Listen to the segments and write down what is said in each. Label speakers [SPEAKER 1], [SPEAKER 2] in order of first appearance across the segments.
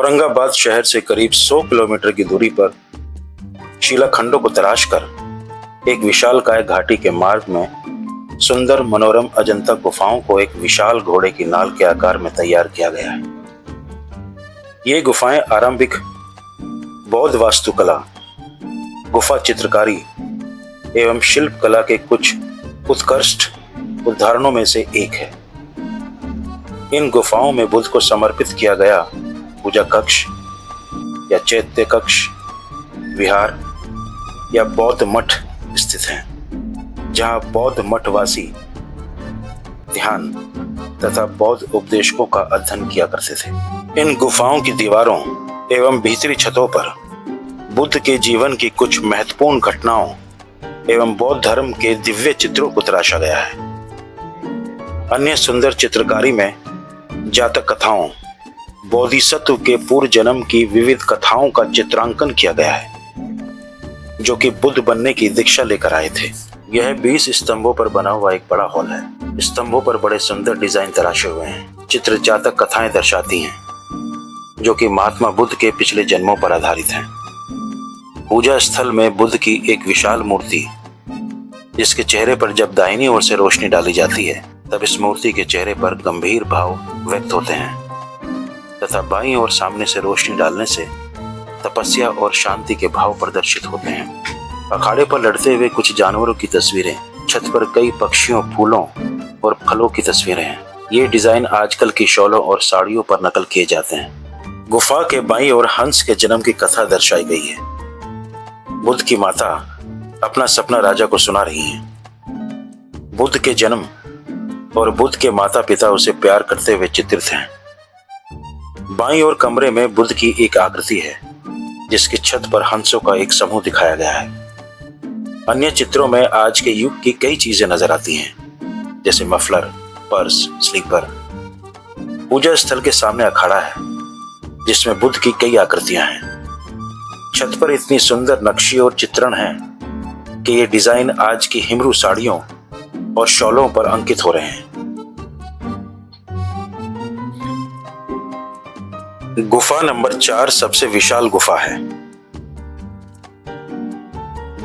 [SPEAKER 1] औरंगाबाद शहर से करीब 100 किलोमीटर की दूरी पर शिलाखंडों को तराश कर एक विशालकाय घाटी के मार्ग में सुंदर मनोरम अजंता गुफाओं को एक विशाल घोड़े की नाल के आकार में तैयार किया गया है। ये गुफाएं आरंभिक बौद्ध वास्तुकला, गुफा चित्रकारी एवं शिल्प कला के कुछ उत्कृष्ट उदाहरणों में से एक है। इन गुफाओं में बुद्ध को समर्पित किया गया पूजा कक्ष या चैत्य कक्ष, विहार या बौद्ध मठ स्थित हैं, जहां बौद्ध मठवासी ध्यान तथा बौद्ध उपदेशकों का अध्ययन किया करते थे। इन गुफाओं की दीवारों एवं भीतरी छतों पर बुद्ध के जीवन की कुछ महत्वपूर्ण घटनाओं एवं बौद्ध धर्म के दिव्य चित्रों को तराशा गया है। अन्य सुंदर चित्रकारी में जातक कथाओं, बोधिसत्व के पूर्व जन्म की विविध कथाओं का चित्रांकन किया गया है, जो कि बुद्ध बनने की दीक्षा लेकर आए थे। यह 20 स्तंभों पर बना हुआ एक बड़ा हॉल है। स्तंभों पर बड़े सुंदर डिजाइन तराशे हुए हैं। चित्र जातक कथाएं दर्शाती हैं, जो कि महात्मा बुद्ध के पिछले जन्मों पर आधारित हैं। पूजा स्थल में बुद्ध की एक विशाल मूर्ति, जिसके चेहरे पर जब दाहिनी ओर से रोशनी डाली जाती है तब इस मूर्ति के चेहरे पर गंभीर भाव व्यक्त होते हैं, तथा बाईं ओर सामने से रोशनी डालने से तपस्या और शांति के भाव प्रदर्शित होते हैं। अखाड़े पर लड़ते हुए कुछ जानवरों की तस्वीरें, छत पर कई पक्षियों, फूलों और फलों की तस्वीरें हैं। ये डिजाइन आजकल की शॉलों और साड़ियों पर नकल किए जाते हैं। गुफा के बाईं ओर हंस के जन्म की कथा दर्शाई गई है। बुद्ध की माता अपना सपना राजा को सुना रही हैं। बुद्ध के जन्म और बुद्ध के माता पिता उसे प्यार करते हुए चित्रित हैं। बाईं ओर कमरे में बुद्ध की एक आकृति है, जिसकी छत पर हंसों का एक समूह दिखाया गया है। अन्य चित्रों में आज के युग की कई चीजें नजर आती हैं, जैसे मफलर, पर्स, स्लीपर। पूजा स्थल के सामने अखाड़ा है, जिसमें बुद्ध की कई आकृतियां हैं। छत पर इतनी सुंदर नक्शी और चित्रण है कि ये डिजाइन आज की हिमरू साड़ियों और शॉलों पर अंकित हो रहे हैं। गुफा नंबर 4 सबसे विशाल गुफा है।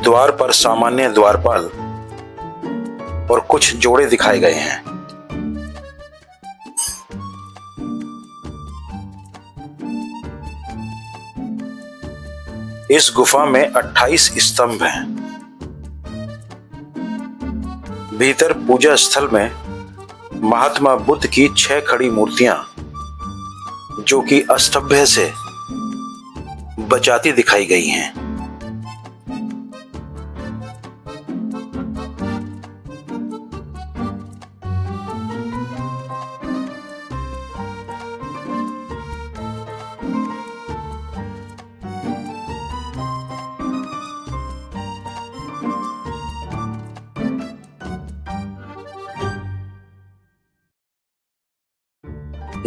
[SPEAKER 1] द्वार पर सामान्य द्वारपाल और कुछ जोड़े दिखाए गए हैं। इस गुफा में 28 स्तंभ हैं। भीतर पूजा स्थल में महात्मा बुद्ध की 6 खड़ी मूर्तियां, जो कि अष्टभ्य से बचाती दिखाई गई हैं।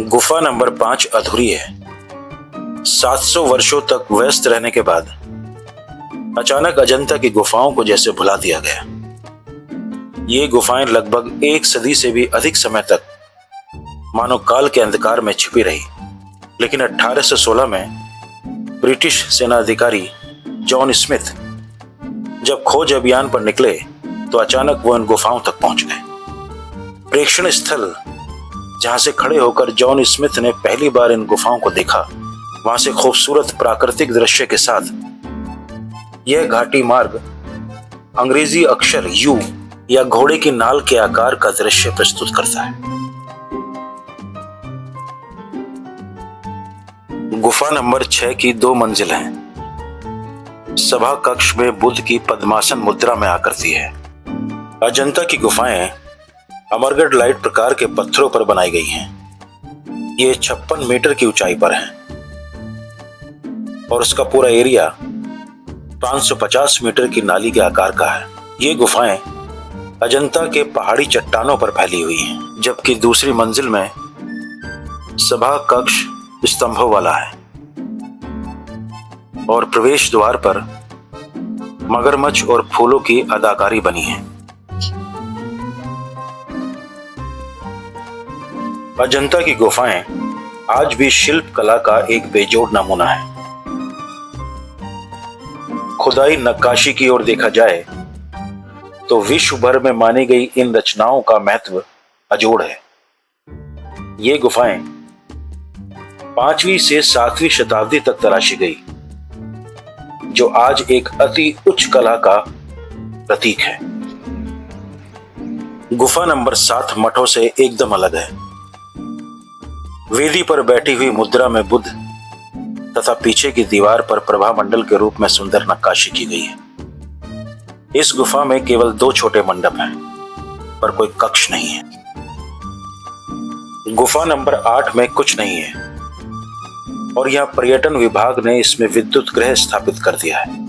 [SPEAKER 1] गुफा नंबर 5 अधूरी है। 700 वर्षों तक व्यस्त रहने के बाद अचानक अजंता की गुफाओं को जैसे भुला दिया गया। ये गुफाएं लगभग 1 सदी से भी अधिक समय तक मानव काल के अंधकार में छिपी रही। लेकिन 1816 में ब्रिटिश सेनाधिकारी जॉन स्मिथ जब खोज अभियान पर निकले तो अचानक वो इन गुफाओं तक पहुंच गए। प्रेक्षण स्थल जहां से खड़े होकर जॉन स्मिथ ने पहली बार इन गुफाओं को देखा, वहां से खूबसूरत प्राकृतिक दृश्य के साथ यह घाटी मार्ग अंग्रेजी अक्षर यू या घोड़े की नाल के आकार का दृश्य प्रस्तुत करता है। गुफा नंबर 6 की 2 मंजिल हैं। सभा कक्ष में बुद्ध की पद्मासन मुद्रा में आकृति है। अजंता की गुफाएं अमरगढ़ लाइट प्रकार के पत्थरों पर बनाई गई हैं। ये 56 मीटर की ऊंचाई पर है और उसका पूरा एरिया 550 मीटर की नाली के आकार का है। ये गुफाएं अजंता के पहाड़ी चट्टानों पर फैली हुई हैं, जबकि दूसरी मंजिल में सभा कक्ष स्तंभों वाला है और प्रवेश द्वार पर मगरमच्छ और फूलों की अदाकारी बनी है। अजंता की गुफाएं आज भी शिल्प कला का एक बेजोड़ नमूना है। खुदाई नक्काशी की ओर देखा जाए तो विश्व भर में मानी गई इन रचनाओं का महत्व अजोड़ है। ये गुफाएं 5वीं से 7वीं शताब्दी तक तराशी गई, जो आज एक अति उच्च कला का प्रतीक है। गुफा नंबर 7 मठों से एकदम अलग है। वेदी पर बैठी हुई मुद्रा में बुद्ध तथा पीछे की दीवार पर प्रभा मंडल के रूप में सुंदर नक्काशी की गई है। इस गुफा में केवल 2 छोटे मंडप हैं, पर कोई कक्ष नहीं है। गुफा नंबर 8 में कुछ नहीं है और यहां पर्यटन विभाग ने इसमें विद्युत गृह स्थापित कर दिया है।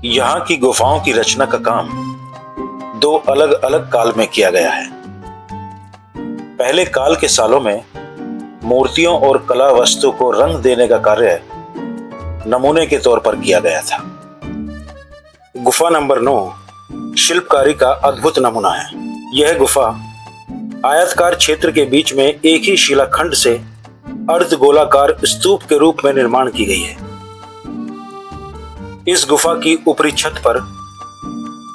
[SPEAKER 1] यहां की गुफाओं की रचना का काम 2 अलग अलग काल में किया गया है। पहले काल के सालों में मूर्तियों और कला वस्तु को रंग देने का कार्य नमूने के तौर पर किया गया था। गुफा नंबर 9 शिल्पकारी का अद्भुत नमूना है। यह गुफा आयताकार क्षेत्र के बीच में एक ही शिलाखंड से अर्धगोलाकार स्तूप के रूप में निर्माण की गई है। इस गुफा की ऊपरी छत पर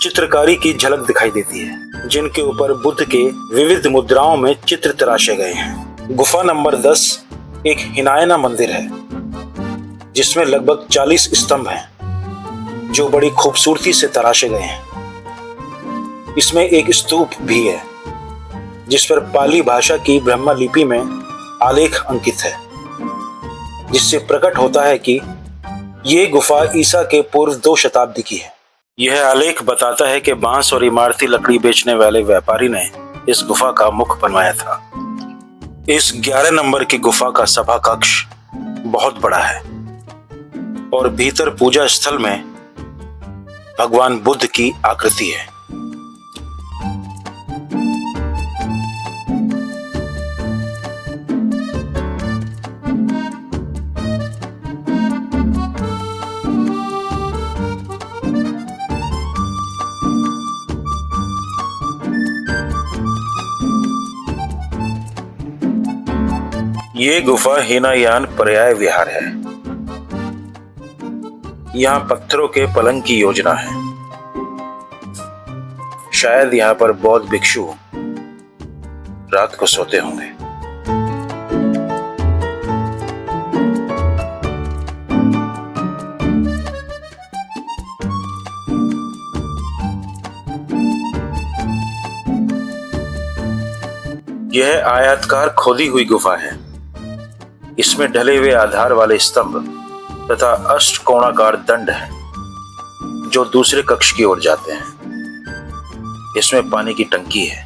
[SPEAKER 1] चित्रकारी की झलक दिखाई देती है, जिनके ऊपर बुद्ध के विविध मुद्राओं में चित्र तराशे गए हैं। गुफा नंबर 10 एक हिनायना मंदिर है, जिसमें लगभग 40 स्तंभ हैं, जो बड़ी खूबसूरती से तराशे गए हैं। इसमें एक स्तूप भी है, जिस पर पाली भाषा की ब्रह्मा लिपि में आलेख अंकित है, जिससे प्रकट होता है कि ये गुफा ईसा के पूर्व 2 शताब्दी की है। यह आलेख बताता है कि बांस और इमारती लकड़ी बेचने वाले व्यापारी ने इस गुफा का मुख बनवाया था। इस 11 नंबर की गुफा का सभा कक्ष बहुत बड़ा है और भीतर पूजा स्थल में भगवान बुद्ध की आकृति है। ये गुफा हीनायान पर्याय विहार है। यहाँ पत्थरों के पलंग की योजना है। शायद यहाँ पर बौद्ध भिक्षु रात को सोते होंगे। यह आयताकार खोदी हुई गुफा है। इसमें ढले हुए आधार वाले स्तंभ तथा अष्टकोणाकार दंड हैं, जो दूसरे कक्ष की ओर जाते हैं। इसमें पानी की टंकी है।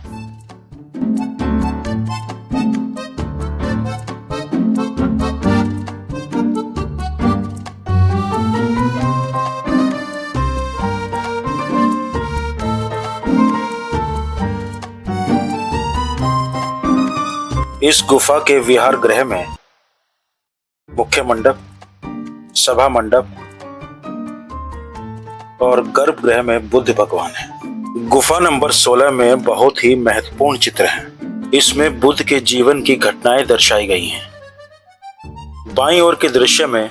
[SPEAKER 1] इस गुफा के विहार गृह में मुख्य मंडप, सभा मंडप और गर्भगृह में बुद्ध भगवान है। गुफा नंबर 16 में बहुत ही महत्वपूर्ण चित्र हैं। इसमें बुद्ध के जीवन की घटनाएं दर्शाई गई हैं। बाईं ओर के दृश्य में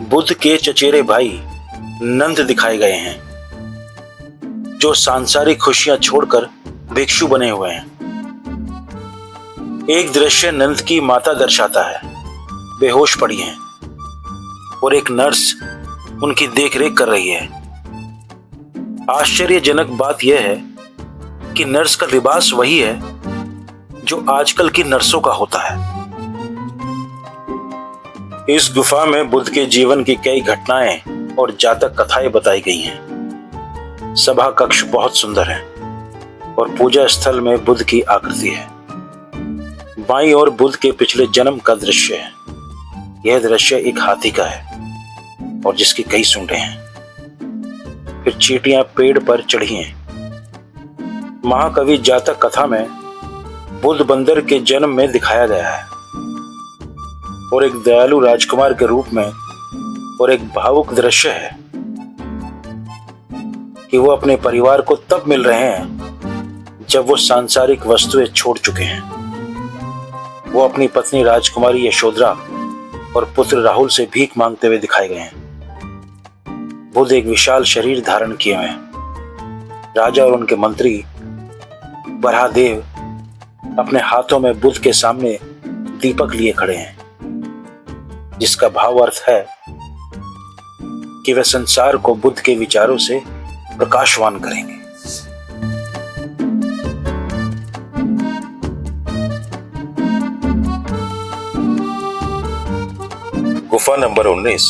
[SPEAKER 1] बुद्ध के चचेरे भाई नंद दिखाए गए हैं, जो सांसारिक खुशियां छोड़कर भिक्षु बने हुए हैं। एक दृश्य नंद की माता दर्शाता है, बेहोश पड़ी हैं और एक नर्स उनकी देखरेख कर रही है। आश्चर्यजनक बात यह है कि नर्स का लिबास वही है जो आजकल की नर्सों का होता है। इस गुफा में बुद्ध के जीवन की कई घटनाएं और जातक कथाएं बताई गई हैं। सभा कक्ष बहुत सुंदर है और पूजा स्थल में बुद्ध की आकृति है। बाईं ओर बुद्ध के पिछले जन्म का दृश्य है। यह दृश्य एक हाथी का है और जिसकी कई सूंडें हैं। फिर चींटियां पेड़ पर चढ़ी हैं। महाकवि जातक कथा में बुद्ध बंदर के जन्म में दिखाया गया है और एक दयालु राजकुमार के रूप में, और एक भावुक दृश्य है कि वो अपने परिवार को तब मिल रहे हैं जब वो सांसारिक वस्तुएं छोड़ चुके हैं। वो अपनी पत्नी राजकुमारी यशोधरा और पुत्र राहुल से भीख मांगते हुए दिखाए गए हैं। बुद्ध एक विशाल शरीर धारण किए हुए हैं। राजा और उनके मंत्री बराहदेव अपने हाथों में बुद्ध के सामने दीपक लिए खड़े हैं, जिसका भाव अर्थ है कि वे संसार को बुद्ध के विचारों से प्रकाशवान करेंगे।
[SPEAKER 2] गुफा नंबर 19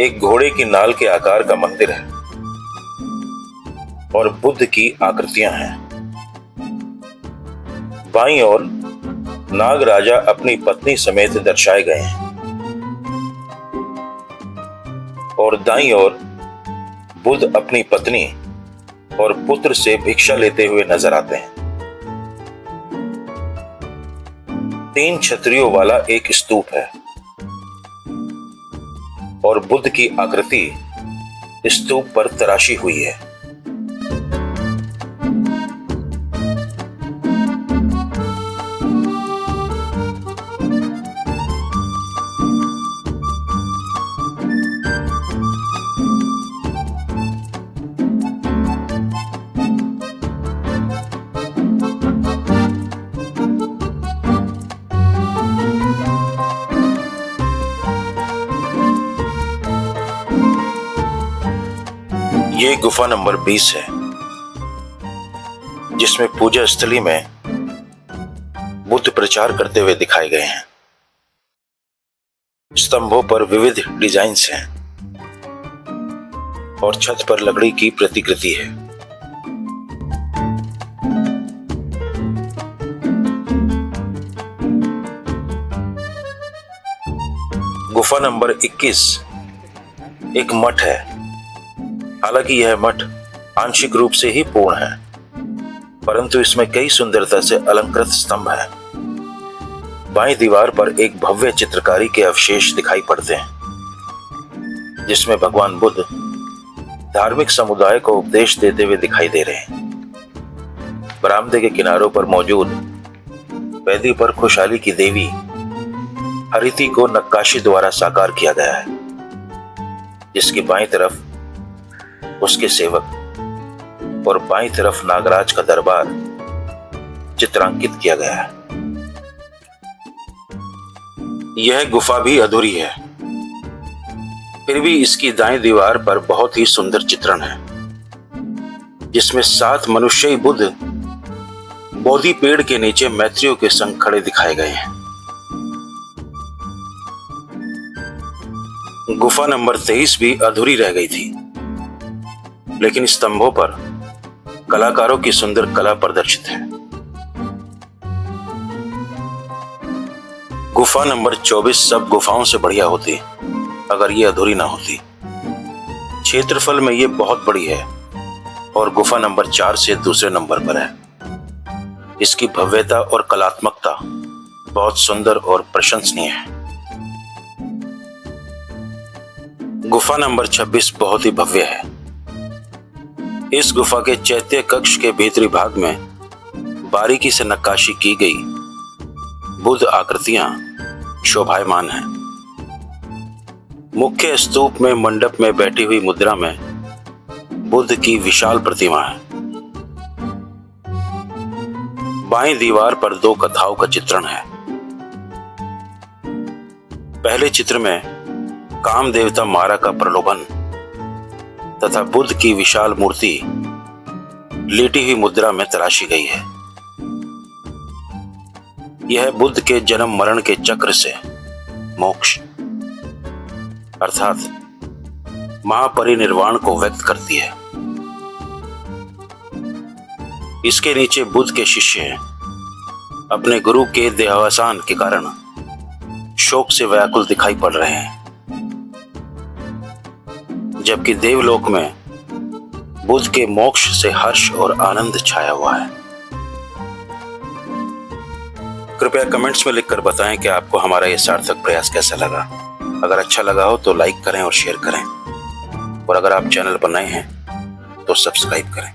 [SPEAKER 2] एक घोड़े की नाल के आकार का मंदिर है और बुद्ध की आकृतियां हैं। बाईं ओर नाग राजा अपनी पत्नी समेत दर्शाए गए हैं और दाईं ओर बुद्ध अपनी पत्नी और पुत्र से भिक्षा लेते हुए नजर आते हैं। 3 छतरियों वाला एक स्तूप है और बुद्ध की आकृति स्तूप पर तराशी हुई है। ये गुफा नंबर 20 है, जिसमें पूजा स्थली में बुद्ध प्रचार करते हुए दिखाए गए हैं। स्तंभों पर विविध डिजाइन्स हैं और छत पर लकड़ी की प्रतिकृति है। गुफा नंबर 21 एक मठ है। हालांकि यह मठ आंशिक रूप से ही पूर्ण है, परंतु इसमें कई सुंदरता से अलंकृत स्तंभ हैं। बाईं दीवार पर एक भव्य चित्रकारी के अवशेष दिखाई पड़ते हैं, जिसमें भगवान बुद्ध धार्मिक समुदाय को उपदेश देते हुए दिखाई दे रहे हैं। बरामदे के किनारों पर मौजूद वेदी पर खुशहाली की देवी हरिति को नक्काशी द्वारा साकार किया गया है, जिसकी बाईं तरफ उसके सेवक और बाईं तरफ नागराज का दरबार चित्रांकित किया गया है। यह गुफा भी अधूरी है, फिर भी इसकी दाईं दीवार पर बहुत ही सुंदर चित्रण है, जिसमें 7 मनुष्यी बुद्ध बोधि पेड़ के नीचे मैत्रियों के संग खड़े दिखाए गए हैं। गुफा नंबर 23 भी अधूरी रह गई थी, लेकिन स्तंभों पर कलाकारों की सुंदर कला प्रदर्शित है। गुफा नंबर 24 सब गुफाओं से बढ़िया होती अगर ये अधूरी ना होती। क्षेत्रफल में ये बहुत बड़ी है और गुफा नंबर 4 से दूसरे नंबर पर है। इसकी भव्यता और कलात्मकता बहुत सुंदर और प्रशंसनीय है। गुफा नंबर 26 बहुत ही भव्य है। इस गुफा के चैत्य कक्ष के भीतरी भाग में बारीकी से नक्काशी की गई बुद्ध आकृतियां शोभायमान हैं। मुख्य स्तूप में मंडप में बैठी हुई मुद्रा में बुद्ध की विशाल प्रतिमा है। बाईं दीवार पर 2 कथाओं का चित्रण है। पहले चित्र में काम देवता मारा का प्रलोभन तथा बुद्ध की विशाल मूर्ति लेटी हुई मुद्रा में तराशी गई है। यह बुद्ध के जन्म मरण के चक्र से मोक्ष अर्थात महापरिनिर्वाण को व्यक्त करती है। इसके नीचे बुद्ध के शिष्य अपने गुरु के देहावसान के कारण शोक से व्याकुल दिखाई पड़ रहे हैं, जबकि देवलोक में बुद्ध के मोक्ष से हर्ष और आनंद छाया हुआ है। कृपया कमेंट्स में लिखकर बताएं कि आपको हमारा यह सार्थक प्रयास कैसा लगा। अगर अच्छा लगा हो तो लाइक करें और शेयर करें, और अगर आप चैनल पर नए हैं तो सब्सक्राइब करें।